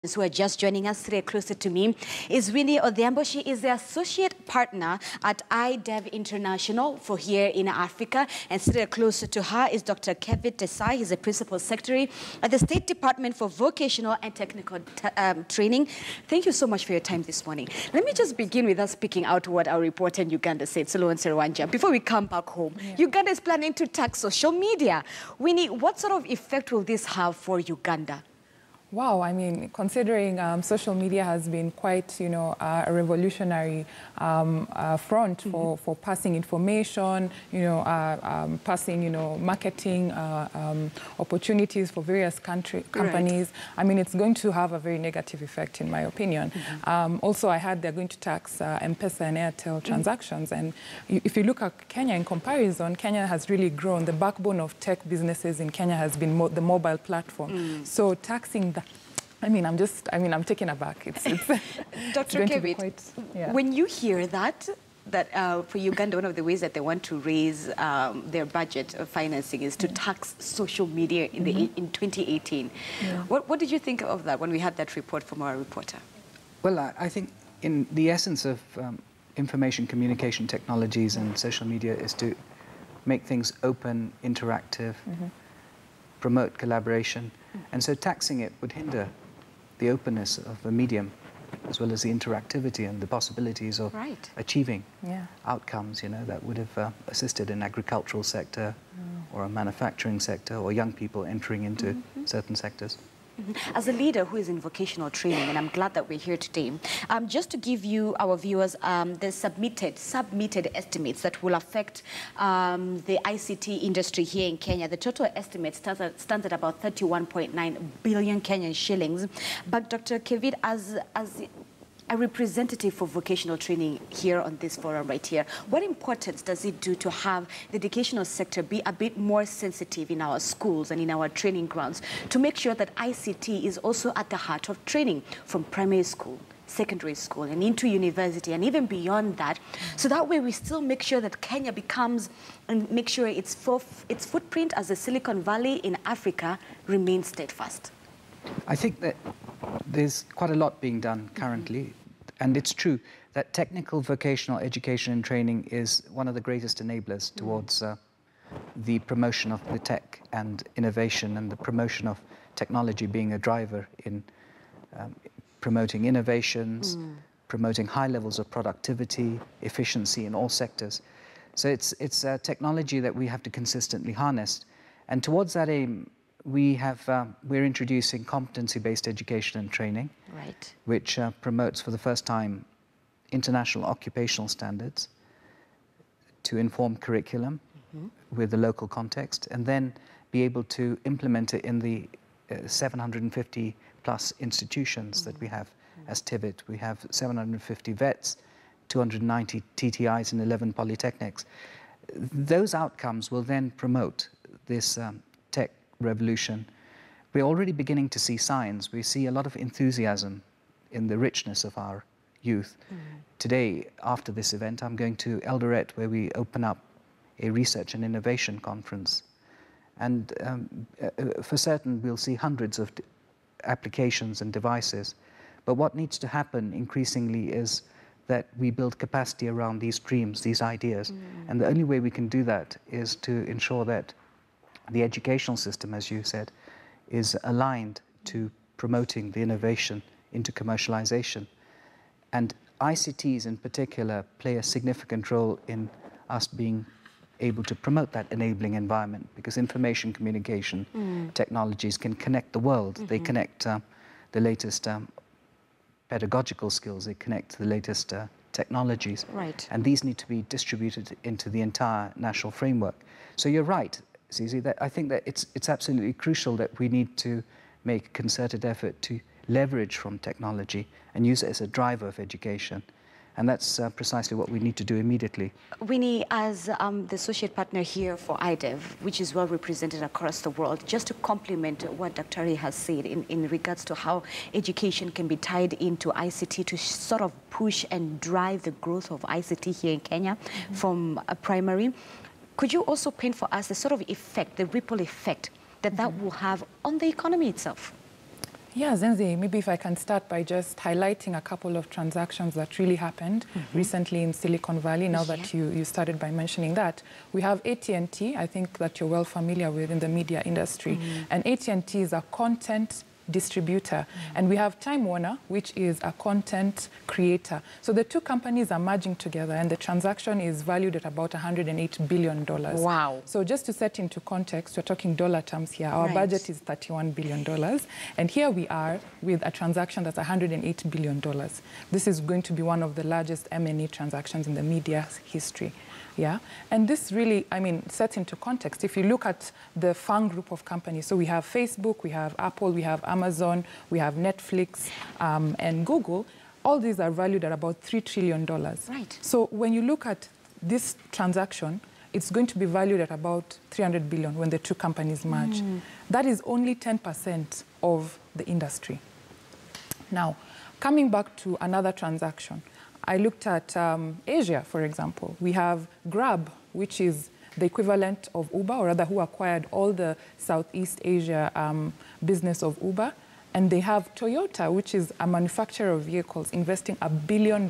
Who are just joining us today, closer to me, is Winnie Odhiambo. She is the associate partner at iDev International for here in Africa. And sitting closer to her is Dr. Kevin Desai. He's the principal secretary at the State Department for Vocational and Technical Training. Thank you so much for your time this morning. Let me just begin with us speaking out what our reporter in Uganda said, Solon Serwanja. Before we come back home, Uganda is planning to tax social media. Winnie, what sort of effect will this have for Uganda? Wow, I mean, considering social media has been quite, a revolutionary front for passing information, passing, marketing opportunities for various companies. Right. I mean, it's going to have a very negative effect, in my opinion. Also, I heard they're going to tax M-Pesa and Airtel transactions. And if you look at Kenya in comparison, Kenya has really grown. The backbone of tech businesses in Kenya has been the mobile platform. So taxing that, I'm taken aback. It's Dr. Kevin, when you hear that for Uganda, one of the ways that they want to raise their budget of financing is to tax social media in 2018. What did you think of that when we had that report from our reporter? Well, I think in the essence of information communication technologies and social media is to make things open, interactive, promote collaboration. And so taxing it would hinder the openness of the medium, as well as the interactivity and the possibilities of achieving outcomes, that would have assisted an agricultural sector or a manufacturing sector or young people entering into certain sectors. As a leader who is in vocational training, and I'm glad that we're here today, just to give you, our viewers, the submitted estimates that will affect the ICT industry here in Kenya. The total estimate stands at about 31.9 billion Kenyan shillings. But Dr. Kevin, as a representative for vocational training here on this forum right here, what importance does it do to have the educational sector be a bit more sensitive in our schools and in our training grounds to make sure that ICT is also at the heart of training from primary school, secondary school, and into university, and even beyond that, so that way we still make sure that Kenya becomes, and make sure its footprint as a Silicon Valley in Africa remains steadfast? I think that there's quite a lot being done currently. And it's true that technical vocational education and training is one of the greatest enablers towards the promotion of the tech and innovation, and the promotion of technology being a driver in promoting innovations, promoting high levels of productivity, efficiency in all sectors. So it's technology that we have to consistently harness. And towards that aim, we're introducing competency-based education and training, which promotes for the first time international occupational standards to inform curriculum with the local context, and then be able to implement it in the 750 plus institutions that we have as TVET. We have 750 VETs, 290 TTIs and 11 polytechnics. Those outcomes will then promote this tech revolution. We're already beginning to see signs. We see a lot of enthusiasm in the richness of our youth. Today, after this event, I'm going to Eldoret, where we open up a research and innovation conference. And for certain, we'll see hundreds of applications and devices. But what needs to happen increasingly is that we build capacity around these dreams, these ideas. And the only way we can do that is to ensure that the educational system, as you said, is aligned to promoting the innovation into commercialization. And ICTs in particular play a significant role in us being able to promote that enabling environment, because information communication technologies can connect the world. They connect the latest pedagogical skills, they connect the latest technologies. And these need to be distributed into the entire national framework. So you're right, Zizi, that I think that it's absolutely crucial that we need to make a concerted effort to leverage from technology and use it as a driver of education. And that's precisely what we need to do immediately. Winnie, as the associate partner here for iDev, which is well represented across the world, just to complement what Dr. Ari has said in regards to how education can be tied into ICT to sort of push and drive the growth of ICT here in Kenya from primary, could you also paint for us the sort of effect, the ripple effect that will have on the economy itself? Yeah, Zenzi, maybe if I can start by just highlighting a couple of transactions that really happened recently in Silicon Valley, now that you started by mentioning that. We have AT&T, I think that you're well familiar with in the media industry. And AT&T is a content distributor. And we have Time Warner, which is a content creator. So the two companies are merging together, and the transaction is valued at about $108 billion. Wow. So just to set into context, we're talking dollar terms here. Our budget is $31 billion. And here we are with a transaction that's $108 billion. This is going to be one of the largest M&A transactions in the media history. Yeah, and this really, I mean, sets into context. If you look at the FANG group of companies, so we have Facebook, we have Apple, we have Amazon, we have Netflix, and Google. All these are valued at about $3 trillion. Right. So when you look at this transaction, it's going to be valued at about $300 billion when the two companies merge. That is only 10% of the industry. Now, coming back to another transaction, I looked at Asia, for example. We have Grab, which is the equivalent of Uber, or rather who acquired all the Southeast Asia business of Uber. And they have Toyota, which is a manufacturer of vehicles, investing $1 billion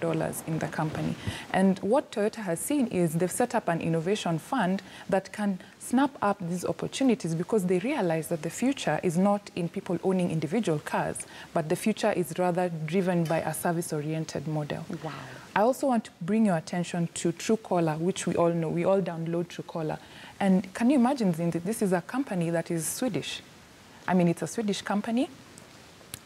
in the company. And what Toyota has seen is they've set up an innovation fund that can snap up these opportunities, because they realize that the future is not in people owning individual cars, but the future is rather driven by a service-oriented model. Wow. I also want to bring your attention to Truecaller, which we all know. We all download Truecaller. And can you imagine, Zinzi, this is a company that is Swedish. I mean, it's a Swedish company.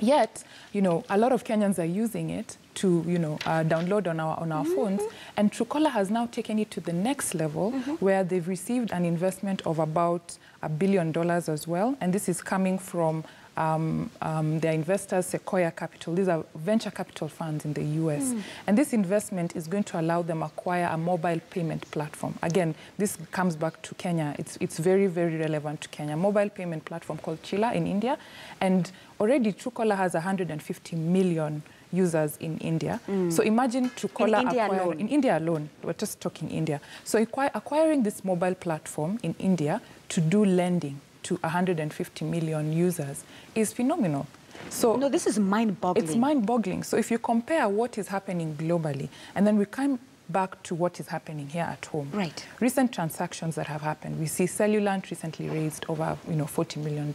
Yet, you know, a lot of Kenyans are using it to, you know, download on our phones. And Truecaller has now taken it to the next level, where they've received an investment of about $1 billion as well. And this is coming from their investors, Sequoia Capital. These are venture capital funds in the US. And this investment is going to allow them acquire a mobile payment platform. Again, this comes back to Kenya. It's very, very relevant to Kenya. Mobile payment platform called Chila in India. And already Truecaller has 150 million users in India. So imagine Truecaller in India alone. We're just talking India. So acquiring this mobile platform in India to do lending to 150 million users is phenomenal. So no, this is mind-boggling. It's mind-boggling. So if you compare what is happening globally, and then we come back to what is happening here at home. Right. Recent transactions that have happened. We see Cellulant recently raised over, you know, $40 million.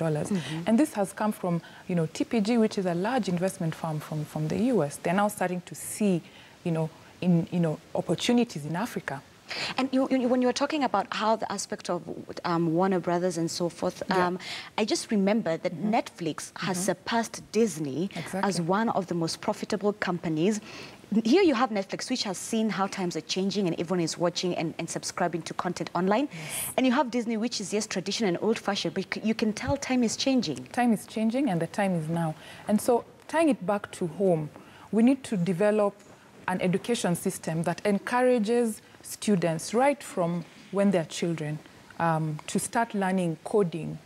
And this has come from, you know, TPG, which is a large investment firm from the US. They're now starting to see, opportunities in Africa. And when you were talking about how the aspect of Warner Brothers and so forth, I just remember that Netflix has surpassed Disney as one of the most profitable companies. Here you have Netflix, which has seen how times are changing and everyone is watching and subscribing to content online. And you have Disney, which is, yes, traditional and old-fashioned, but you can tell time is changing. Time is changing, and the time is now. And so tying it back to home, we need to develop an education system that encourages students right from when they're children to start learning coding,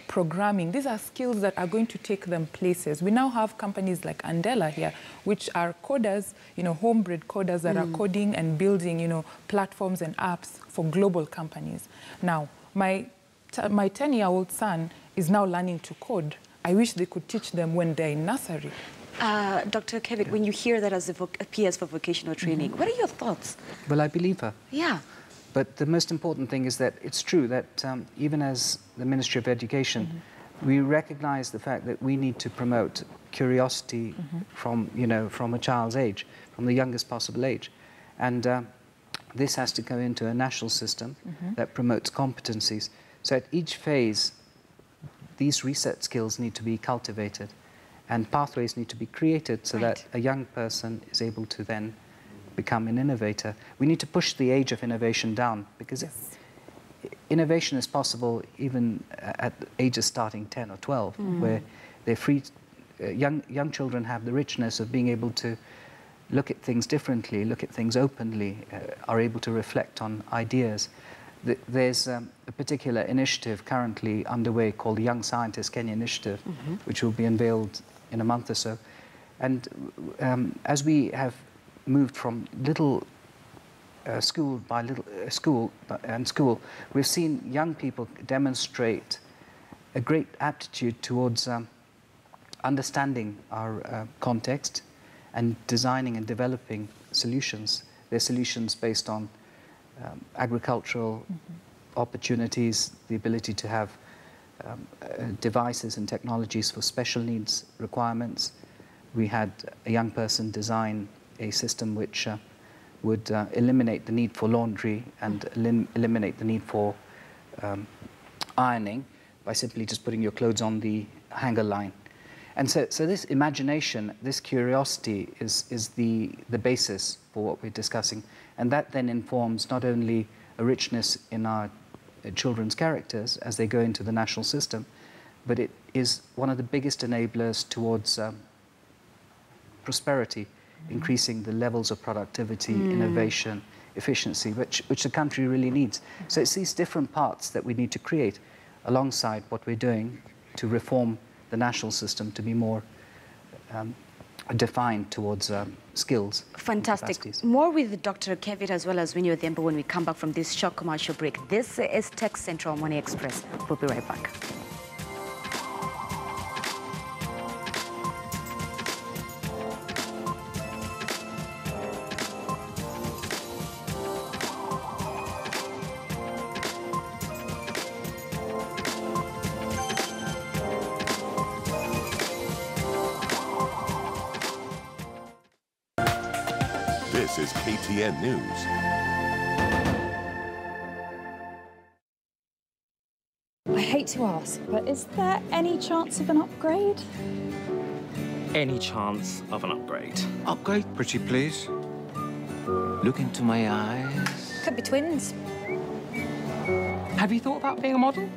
programming. These are skills that are going to take them places. We now have companies like Andela here, which are coders, homebred coders that are coding and building, platforms and apps for global companies. Now, my 10-year-old son is now learning to code. I wish they could teach them when they're in nursery. Dr. Kevin, when you hear that as a PS for vocational training, what are your thoughts? Well, I believe her. Yeah. But the most important thing is that it's true that even as the Ministry of Education, we recognize the fact that we need to promote curiosity from a child's age, from the youngest possible age. And this has to go into a national system that promotes competencies. So at each phase, these reset skills need to be cultivated. And pathways need to be created so that a young person is able to then become an innovator. We need to push the age of innovation down, because innovation is possible even at ages starting 10 or 12, where they're free. Young children have the richness of being able to look at things differently, look at things openly, are able to reflect on ideas. There's a particular initiative currently underway called the Young Scientist Kenya Initiative, which will be unveiled in a month or so. And as we have moved from little school by little school, we've seen young people demonstrate a great aptitude towards understanding our context and designing and developing solutions. They're solutions based on agricultural opportunities, the ability to have devices and technologies for special needs requirements. We had a young person design a system which would eliminate the need for laundry and eliminate the need for ironing by simply just putting your clothes on the hanger line. And so this imagination, this curiosity is the basis for what we're discussing. And that then informs not only a richness in our children's characters as they go into the national system, but it is one of the biggest enablers towards prosperity, increasing the levels of productivity, innovation, efficiency, which the country really needs. So it's these different parts that we need to create alongside what we're doing to reform the national system to be more defined towards skills. Fantastic. More with Dr. Kevit as well as Winnie Odhiambo when we come back from this short commercial break. This is Tech Central Money Express. We'll be right back. This is KTN News. I hate to ask, but is there any chance of an upgrade? Any chance of an upgrade? Upgrade, pretty please. Look into my eyes. Could be twins. Have you thought about being a model?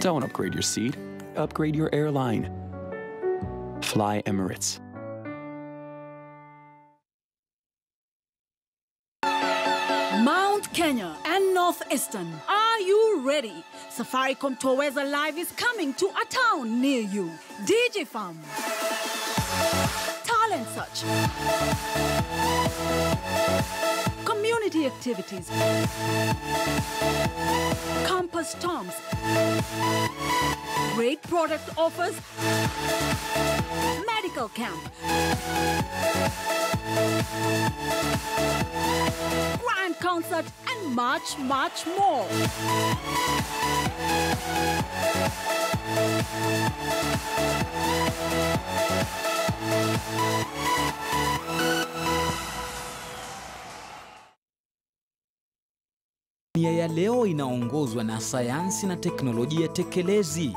Don't upgrade your seat, upgrade your airline. Fly Emirates. Mount Kenya and Northeastern, are you ready? Safaricom Toweza Live is coming to a town near you. DJ Farm, Talent Search, community activities, campus storms, great product offers, medical camp, grand concert, and much, much more. Dunia ya leo inaongozwa na sayansi na teknolojia tekelezi.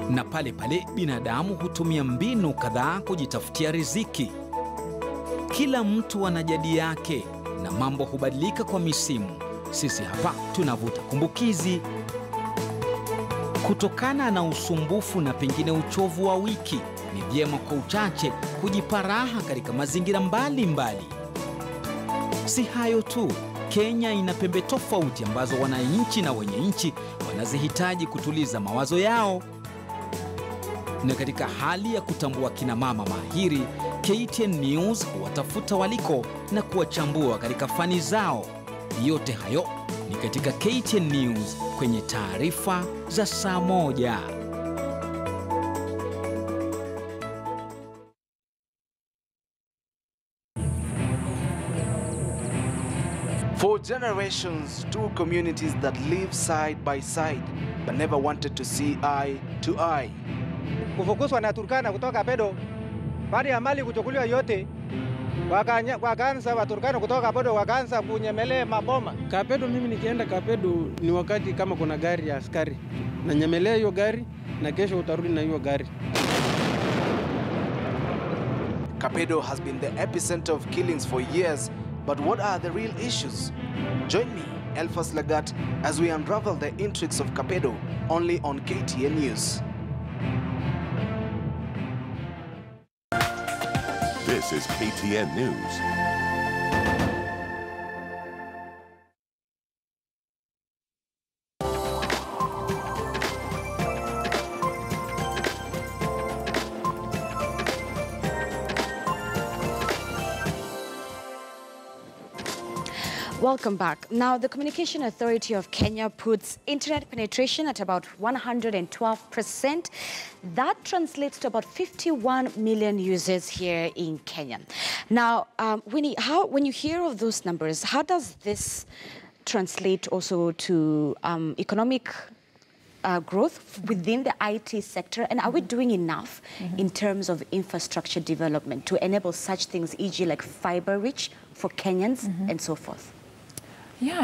Na pale pale binadamu hutumia mbinu kadhaa kujitafutia riziki. Kila mtu ana jadi yake na mambo hubadilika kwa misimu. Sisi hapa tunavuta kumbukizi. Kutokana na usumbufu na pengine uchovu wa wiki, ni vyema kwa uchache kujipa raha katika mazingira mbalimbali. Si hayo tu, Kenya ina pembe tofauti ambazo wananchi na wenye nchi wanazihitaji kutuliza mawazo yao. Na katika hali ya kutambua kina mama mahiri, KTN News huwatafuta waliko na kuwachambua katika fani zao. Yote hayo ni katika KTN News kwenye taarifa za saa moja. For generations, two communities that live side by side but never wanted to see eye to eye. Kufukuzwa na Turkana kutoka Pedo, baada ya mali kuchukuliwa yote, wakaanza Waturkana kutoka Pedo wakaanza kunyemelea maboma. Kapedo, mimi nikienda Kapedo ni wakati kama kuna gari ya askari. Na nyemelea hiyo gari na kesho utarudi na hiyo gari. Kapedo has been the epicenter of killings for years, but what are the real issues? Join me, Elfas Lagat, as we unravel the intrigues of Kapedo only on KTN News. This is KTN News. Welcome back. Now, the Communication Authority of Kenya puts internet penetration at about 112%. That translates to about 51 million users here in Kenya. Now, Winnie, when you hear of those numbers, how does this translate also to economic growth within the IT sector? And are we doing enough in terms of infrastructure development to enable such things, e.g. like fiber reach for Kenyans and so forth? Yeah,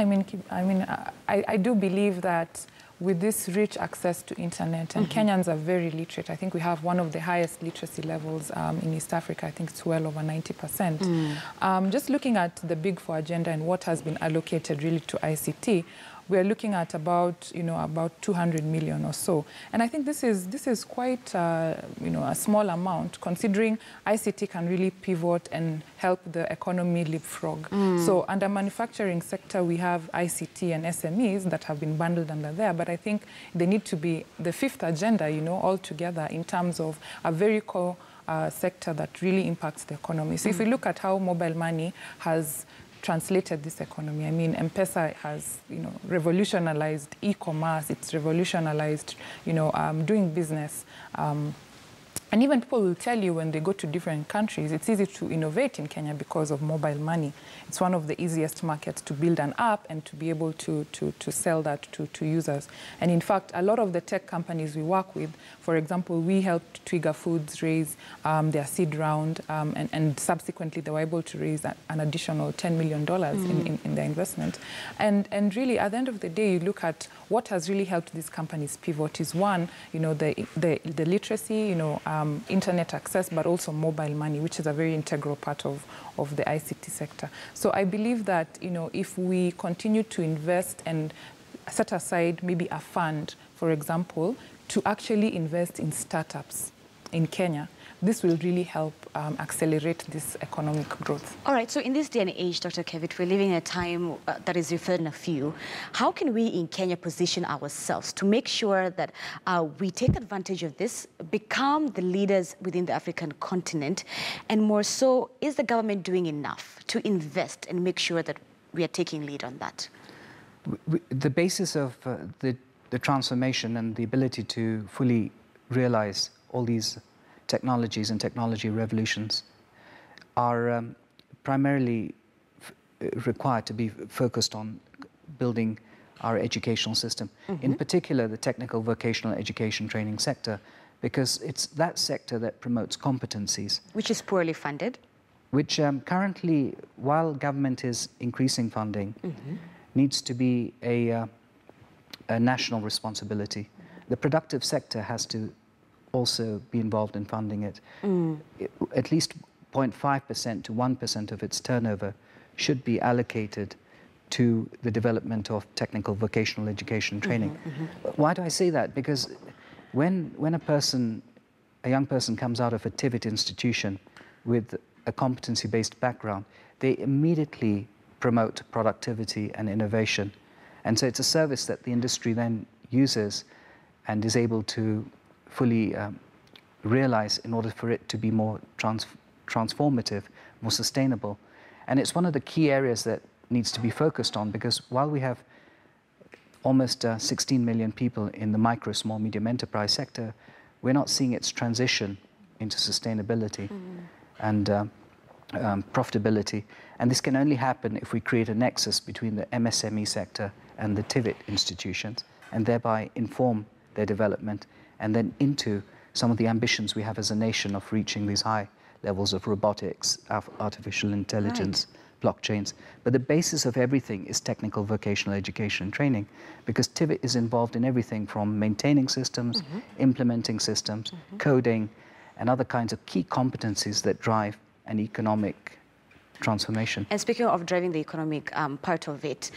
I do believe that with this rich access to internet, and Kenyans are very literate. I think we have one of the highest literacy levels in East Africa. I think it's well over 90%. Just looking at the Big Four agenda and what has been allocated really to ICT, we are looking at about, about 200 million or so. And I think this is quite, a small amount, considering ICT can really pivot and help the economy leapfrog. So under manufacturing sector, we have ICT and SMEs that have been bundled under there, but I think they need to be the fifth agenda, all together in terms of a very core sector that really impacts the economy. So if we look at how mobile money has translated this economy. I mean, M-Pesa has, revolutionized e-commerce. It's revolutionized, doing business. And even people will tell you when they go to different countries, it's easy to innovate in Kenya because of mobile money. It's one of the easiest markets to build an app and to be able to sell that to users. And in fact, a lot of the tech companies we work with, for example, we helped Twiga Foods raise their seed round, and subsequently they were able to raise an additional $10 million in their investment. And really, at the end of the day, you look at what has really helped these companies pivot is one, the literacy, internet access, but also mobile money, which is a very integral part of the ICT sector. So I believe that, if we continue to invest and set aside maybe a fund, for example, to actually invest in startups in Kenya, this will really help accelerate this economic growth. All right, so in this day and age, Dr. Kevit, we're living in a time that is referred in a few. How can we in Kenya position ourselves to make sure that we take advantage of this, become the leaders within the African continent, and more so, is the government doing enough to invest and make sure that we are taking lead on that? The basis of the transformation and the ability to fully realize all these technologies and technology revolutions are primarily required to be focused on building our educational system, in particular the technical vocational education training sector, because it's that sector that promotes competencies. Which is poorly funded? Which currently, while government is increasing funding, needs to be a national responsibility. The productive sector has to also be involved in funding it. At least 0.5% to 1% of its turnover should be allocated to the development of technical vocational education training. Why do I say that? Because when a young person comes out of a TVET institution with a competency-based background, they immediately promote productivity and innovation. And so it's a service that the industry then uses and is able to fully realize in order for it to be more transformative, more sustainable. And it's one of the key areas that needs to be focused on, because while we have almost 16 million people in the micro, small, medium enterprise sector, we're not seeing its transition into sustainability and profitability. And this can only happen if we create a nexus between the MSME sector and the TVET institutions, and thereby inform their development, and then into some of the ambitions we have as a nation of reaching these high levels of robotics, artificial intelligence, blockchains. But the basis of everything is technical vocational education and training, because TVET is involved in everything from maintaining systems, implementing systems, coding, and other kinds of key competencies that drive an economic transformation. And speaking of driving the economic part of it,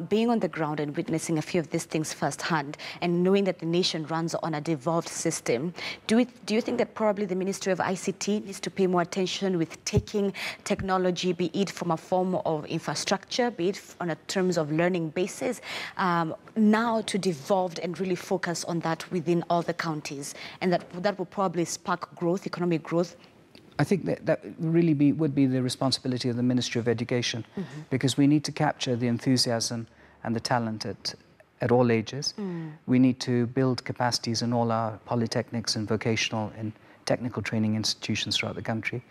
being on the ground and witnessing a few of these things firsthand, and knowing that the nation runs on a devolved system, do you think that probably the Ministry of ICT needs to pay more attention with taking technology, be it from a form of infrastructure, be it on a terms of learning basis, now to devolve and really focus on that within all the counties, and that will probably spark growth, economic growth, I think that really would be the responsibility of the Ministry of Education, because we need to capture the enthusiasm and the talent at all ages. We need to build capacities in all our polytechnics and vocational and technical training institutions throughout the country.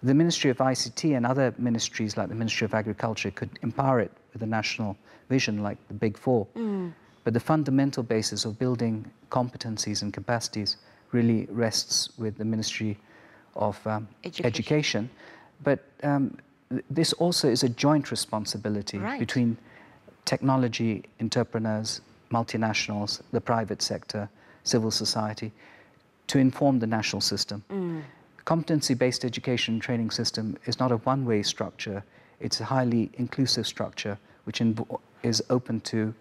The Ministry of ICT and other ministries like the Ministry of Agriculture could empower it with a national vision like the Big Four. But the fundamental basis of building competencies and capacities really rests with the Ministry of Education. But this also is a joint responsibility between technology, entrepreneurs, multinationals, the private sector, civil society, to inform the national system. Competency-based education and training system is not a one-way structure. It's a highly inclusive structure which is open to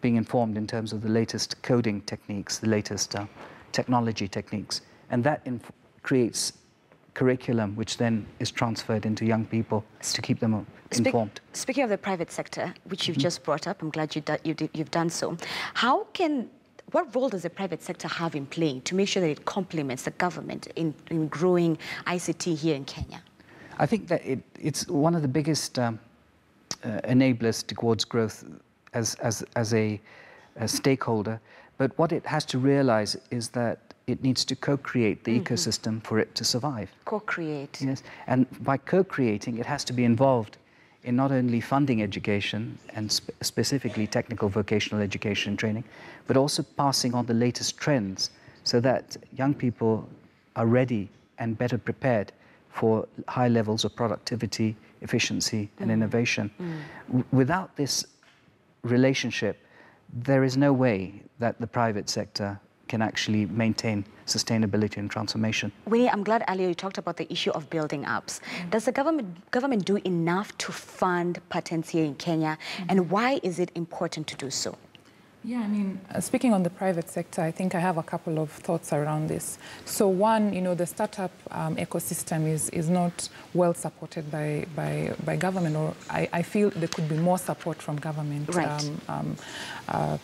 being informed in terms of the latest coding techniques, the latest technology techniques. And that creates curriculum which then is transferred into young people to keep them informed. Speaking of the private sector, which you've just brought up, I'm glad you've done so. What role does the private sector have in playing to make sure that it complements the government in growing ICT here in Kenya? I think that it's one of the biggest enablers towards growth as a stakeholder. But what it has to realize is that it needs to co-create the ecosystem for it to survive. Co-create. Yes, and by co-creating, it has to be involved in not only funding education and specifically technical vocational education and training, but also passing on the latest trends so that young people are ready and better prepared for high levels of productivity, efficiency, and innovation. Without this relationship, there is no way that the private sector can actually maintain sustainability and transformation. Winnie, I'm glad earlier you talked about the issue of building apps. Does the government do enough to fund patents here in Kenya, and why is it important to do so? Yeah, I mean, speaking on the private sector, I think I have a couple of thoughts around this. So one, you know, the startup ecosystem is not well supported by government, or I feel there could be more support from government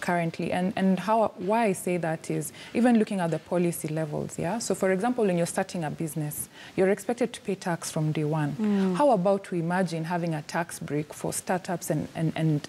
currently. And why I say that is even looking at the policy levels, yeah? So for example, when you're starting a business, you're expected to pay tax from day one. How about we imagine having a tax break for startups and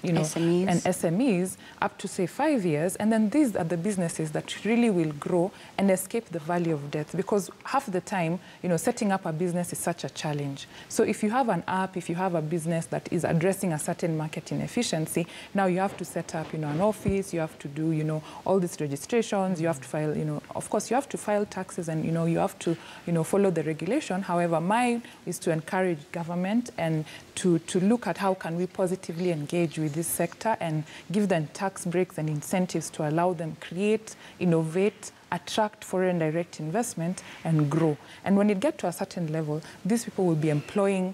you know, SMEs up to say 5 years, and then these are the businesses that really will grow and escape the valley of death, because half the time, you know, setting up a business is such a challenge. So if you have an app, if you have a business that is addressing a certain market inefficiency, now you have to set up, you know, an office, you have to do, you know, all these registrations, you have to file, you know, of course you have to file taxes, and, you know, you have to, you know, follow the regulation. However, mine is to encourage government and to look at how can we positively engage with this sector and give them tax breaks and incentives to allow them create, innovate, attract foreign direct investment and grow. And when it gets to a certain level, these people will be employing,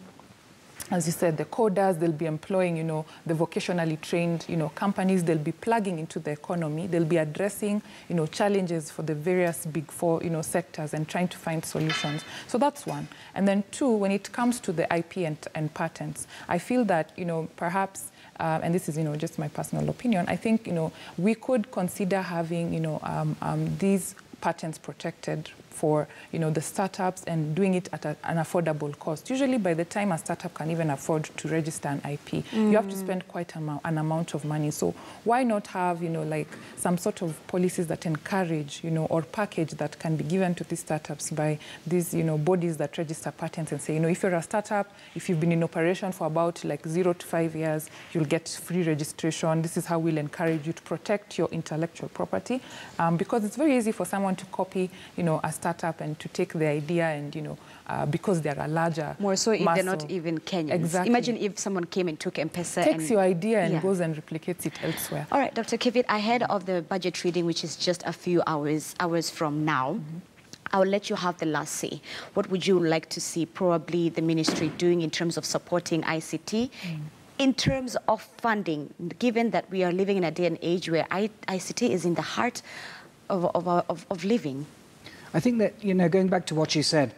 as you said, the coders, they'll be employing, you know, the vocationally trained, you know, companies, they'll be plugging into the economy, they'll be addressing, you know, challenges for the various big four, you know, sectors and trying to find solutions. So that's one. And then two, when it comes to the IP and patents, I feel that, you know, perhaps, and this is, you know, just my personal opinion, I think, you know, we could consider having, you know, these patents protected for, you know, the startups and doing it at an affordable cost. Usually by the time a startup can even afford to register an IP, you have to spend quite an amount of money. So why not have, you know, like some sort of policies that encourage, you know, or package that can be given to these startups by these, you know, bodies that register patents and say, you know, if you're a startup, if you've been in operation for about like 0 to 5 years, you'll get free registration. This is how we'll encourage you to protect your intellectual property, because it's very easy for someone to copy, you know, a startup and to take the idea and, you know, because they're a larger more so if muscle. They're not even Kenyans. Exactly. Imagine if someone came and took M-Pesa takes your idea and goes and replicates it elsewhere. All right, Dr. Kivit, ahead of the budget reading, which is just a few hours from now, I'll let you have the last say. What would you like to see probably the ministry doing in terms of supporting ICT? In terms of funding, given that we are living in a day and age where ICT is in the heart of living? I think that, you know, going back to what she said,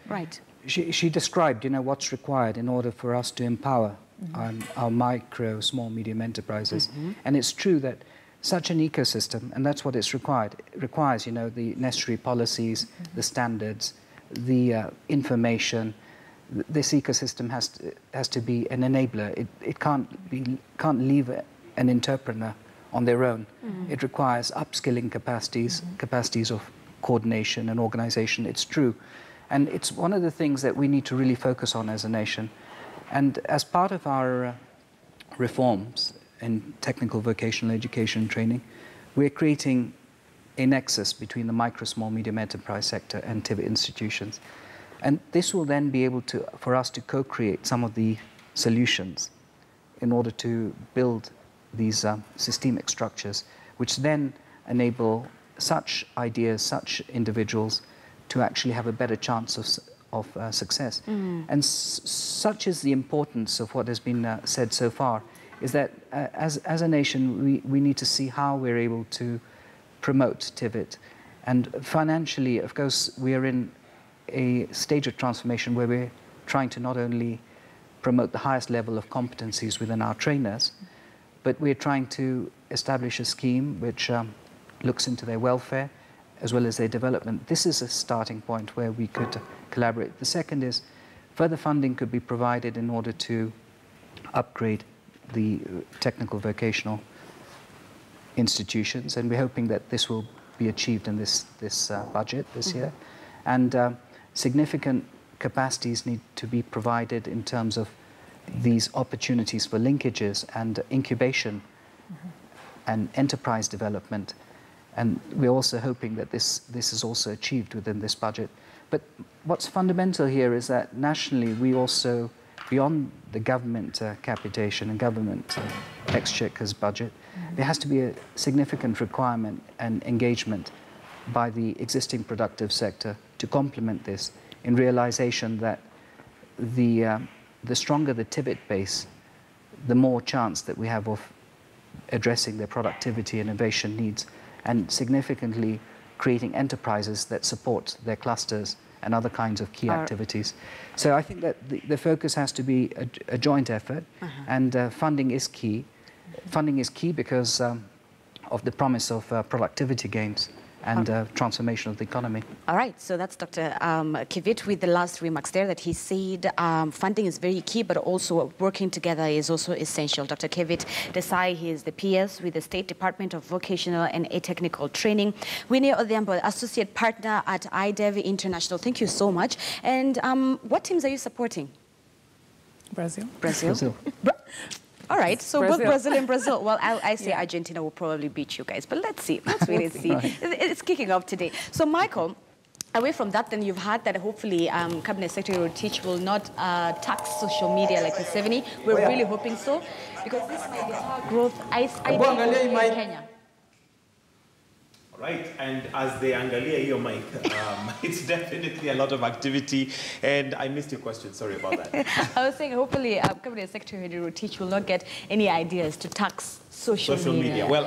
she described, you know, what's required in order for us to empower our micro, small, medium enterprises. And it's true that such an ecosystem, and that's what it's required, it requires, you know, the necessary policies, the standards, the information. This ecosystem has to be an enabler. It can't leave an entrepreneur on their own. It requires upskilling capacities of coordination and organization. It's true. And it's one of the things that we need to really focus on as a nation. And as part of our reforms in technical vocational education and training, we're creating a nexus between the micro, small, medium enterprise sector and TVET institutions. And this will then be able to, for us to co-create some of the solutions in order to build these systemic structures, which then enable such ideas, such individuals to actually have a better chance of success. And such is the importance of what has been said so far, is that as a nation, we need to see how we're able to promote TVET. And financially, of course, we are in a stage of transformation where we're trying to not only promote the highest level of competencies within our trainers, but we're trying to establish a scheme which looks into their welfare as well as their development. This is a starting point where we could collaborate. The second is further funding could be provided in order to upgrade the technical vocational institutions, and we're hoping that this will be achieved in this budget this year. And significant capacities need to be provided in terms of these opportunities for linkages and incubation and enterprise development. And we're also hoping that this is also achieved within this budget. But what's fundamental here is that nationally we also, beyond the government capitation and government exchequer's budget, there has to be a significant requirement and engagement by the existing productive sector to complement this, in realization that the stronger the TVET base, the more chance that we have of addressing their productivity and innovation needs, and significantly creating enterprises that support their clusters and other kinds of key activities. So I think that the focus has to be a joint effort, and funding is key. Funding is key because of the promise of productivity gains and transformation of the economy. All right, so that's Dr. Kivit with the last remarks there, that he said funding is very key, but also working together is also essential. Dr. Kivit Desai, he is the PS with the State Department of Vocational and Technical Training. Winnie Odhiambo, Associate Partner at IDEV International. Thank you so much. And what teams are you supporting? Brazil. Brazil. All right, so both Brazil and Brazil. Well, I say Argentina will probably beat you guys, but let's see. Let's wait and see. It's kicking off today. So, Michael, away from that, then you've heard that hopefully Cabinet Secretary Rotich will not tax social media like the 70. We're really hoping so, because this might be our growth in Kenya. Right, and as they angalia your mic, it's definitely a lot of activity, and I missed your question, sorry about that. I was saying hopefully Cabinet Secretary Rotich will not get any ideas to tax social media. Well,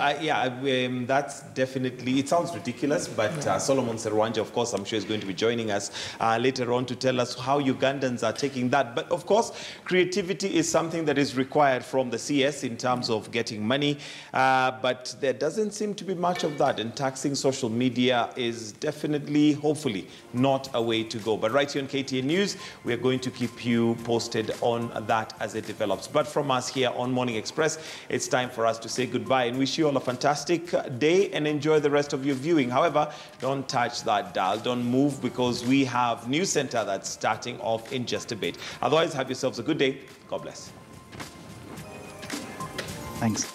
that's definitely, it sounds ridiculous, but Solomon Serwanja, of course, I'm sure is going to be joining us later on to tell us how Ugandans are taking that. But of course, creativity is something that is required from the CS in terms of getting money, but there doesn't seem to be much of that, and taxing social media is definitely, hopefully, not a way to go. But right here on KTN News, we are going to keep you posted on that as it develops. But from us here on Morning Express, it's time for us to say goodbye and wish you all a fantastic day and enjoy the rest of your viewing. However, don't touch that dial, don't move, because we have News Center that's starting off in just a bit. Otherwise, have yourselves a good day. God bless. Thanks.